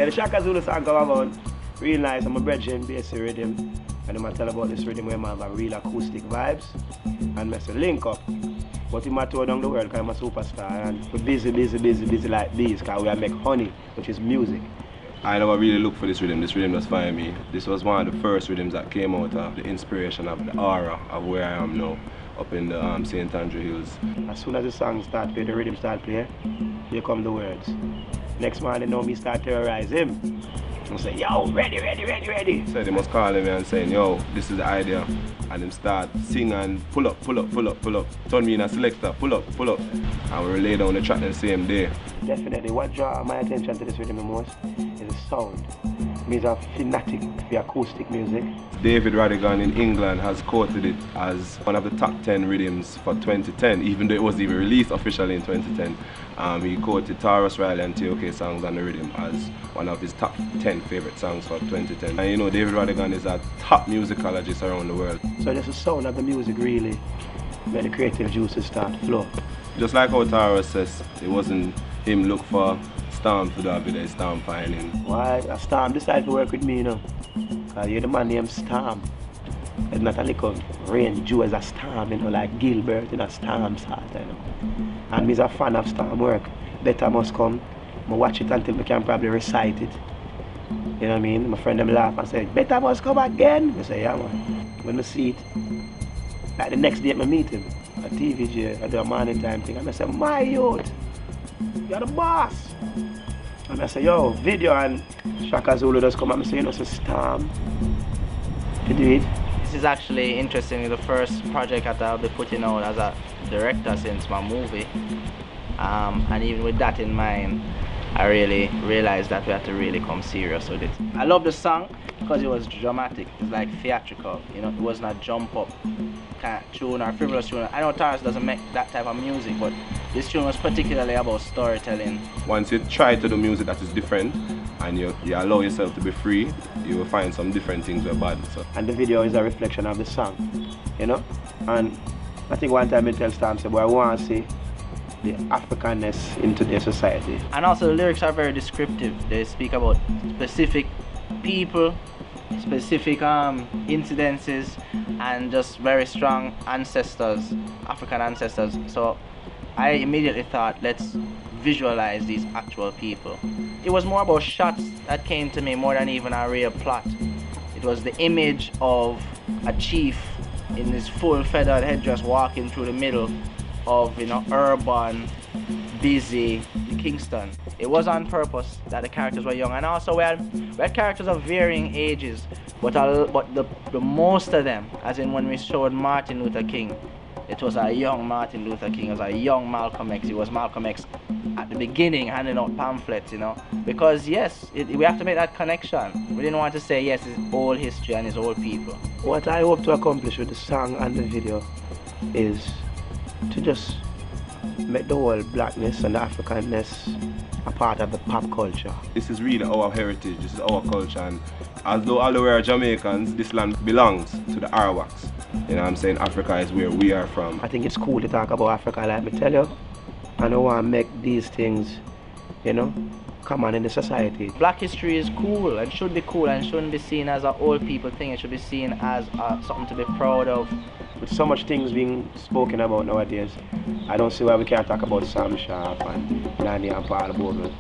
the Shaka Zulu song come about. Real nice, I'm a brethren, basic rhythm. And I'm going to tell about this rhythm where I have a real acoustic vibes. And I say link up. But he might tour down the world because I'm a superstar. And we're busy like this because we make honey, which is music. I never really looked for this rhythm just find me. This was one of the first rhythms that came out of the inspiration of the aura of where I am now, up in the St. Andrew Hills. As soon as the song start play, the rhythm start play, here come the words. Next man, they know me start terrorize him. I say, yo, ready. So they must call me and saying, yo, this is the idea. And them start sing and pull up. Turn me in a selector, pull up. And we lay down the track the same day. Definitely, what draw my attention to this rhythm the most is the sound. It's a fanatic for acoustic music. David Radigan in England has quoted it as one of the top 10 rhythms for 2010, even though it wasn't even released officially in 2010. He quoted Tarrus Riley and T.o.k. songs on the rhythm as one of his top 10 favorite songs for 2010. And you know, David Radigan is a top musicologist around the world. So just the sound of the music really made the creative juices start to flow. Just like how Tarrus says, it wasn't him look for Storm to do a bit of Storm finding. Why? A Storm decided to work with me, you know. Because you're the man named Storm. It's not a little rain, Joe is a Storm, you know, like Gilbert in a Storm Saulter, you know. And me's a fan of Storm work. Better must come. I watch it until I can probably recite it. You know what I mean? My friend them laugh and say, better must come again. I say, yeah man. When I see it, like the next day I meet him at TVJ, I do a morning time thing, and I say, my youth, you're the boss. And I say, yo, video, and Shaka Zulu does come and I say, you know, it's a Storm. You do it. This is actually interesting, the first project that I'll be putting out as a director since my movie. And even with that in mind, I really realized that we had to really come serious with it. I love the song because it was dramatic, it's like theatrical, you know, it was not jump up kind of tune or frivolous tune. I know Tarrus doesn't make that type of music, but this tune was particularly about storytelling. Once you try to do music that is different and you allow yourself to be free, you will find some different things that are bad. So. And the video is a reflection of the song, you know? And I think one time I tell Storm, I want to see the Africanness in today's society. And also the lyrics are very descriptive. They speak about specific people, specific incidences, and just very strong ancestors, African ancestors. So I immediately thought, let's visualize these actual people. It was more about shots that came to me more than even a real plot. It was the image of a chief in his full feathered headdress walking through the middle of, you know, urban, busy Kingston. It was on purpose that the characters were young, and also we had characters of varying ages, but the most of them, as in when we showed Martin Luther King, it was a young Martin Luther King, it was a young Malcolm X. It was Malcolm X at the beginning handing out pamphlets, you know, because yes, we have to make that connection. We didn't want to say yes, it's old history and it's old people. What I hope to accomplish with the song and the video is to just make the whole blackness and the Africanness a part of the pop culture. This is really our heritage, this is our culture, and although all we are Jamaicans, this land belongs to the Arawaks. You know what I'm saying? Africa is where we are from. I think it's cool to talk about Africa, like me tell you. I don't want to make these things, you know, common in the society. Black history is cool and should be cool and shouldn't be seen as an old people thing. It should be seen as something to be proud of. With so much things being spoken about nowadays, I don't see why we can't talk about Sam Sharp and Nanny and Paul Bogle.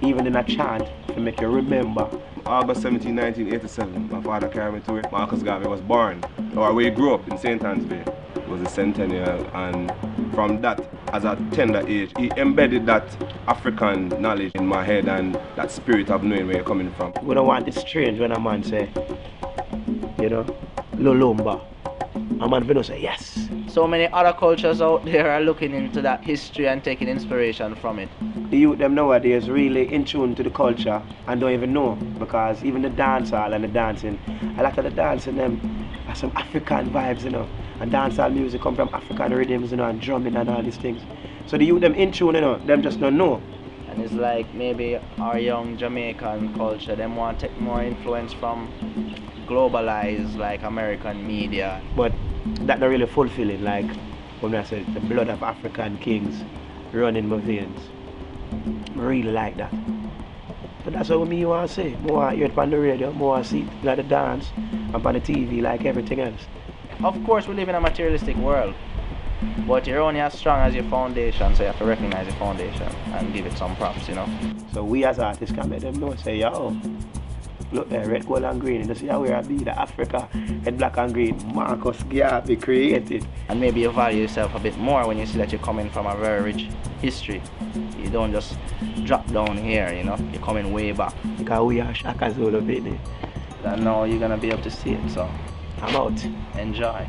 Even in a chant to make you remember. August 17, 1987, my father carried me to where Marcus Garvey was born, or where he grew up in St. Anne's Bay. It was a centennial, and from that, as a tender age, he embedded that African knowledge in my head and that spirit of knowing where you're coming from. We don't want it strange when a man say, you know, Lolomba. A man will say yes. So many other cultures out there are looking into that history and taking inspiration from it. The youth them nowadays really in tune to the culture and don't even know, because even the dancehall and the dancing, a lot of the dancing them have some African vibes, you know, and dancehall music come from African rhythms, you know, and drumming and all these things. So the youth them in tune, you know, them just don't know. And it's like maybe our young Jamaican culture, them want to take more influence from globalized like American media. But that not really fulfilling, like when I said the blood of African kings running my veins. I really like that. So that's what me want to say. More hear it on the radio, more see it like the dance and on the TV like everything else. Of course, we live in a materialistic world, but you're only as strong as your foundation, so you have to recognize your foundation and give it some props, you know. So we as artists can make them know, say, yo, look there, red, gold and green. You see how we are be the Africa, red, black and green. Marcus Garvey created. And maybe you value yourself a bit more when you see that you're coming from a very rich history. You don't just drop down here, you know. You're coming way back. Because we are Shaka Zulu Pickney. And now you're gonna be able to see it, so I'm out. enjoy.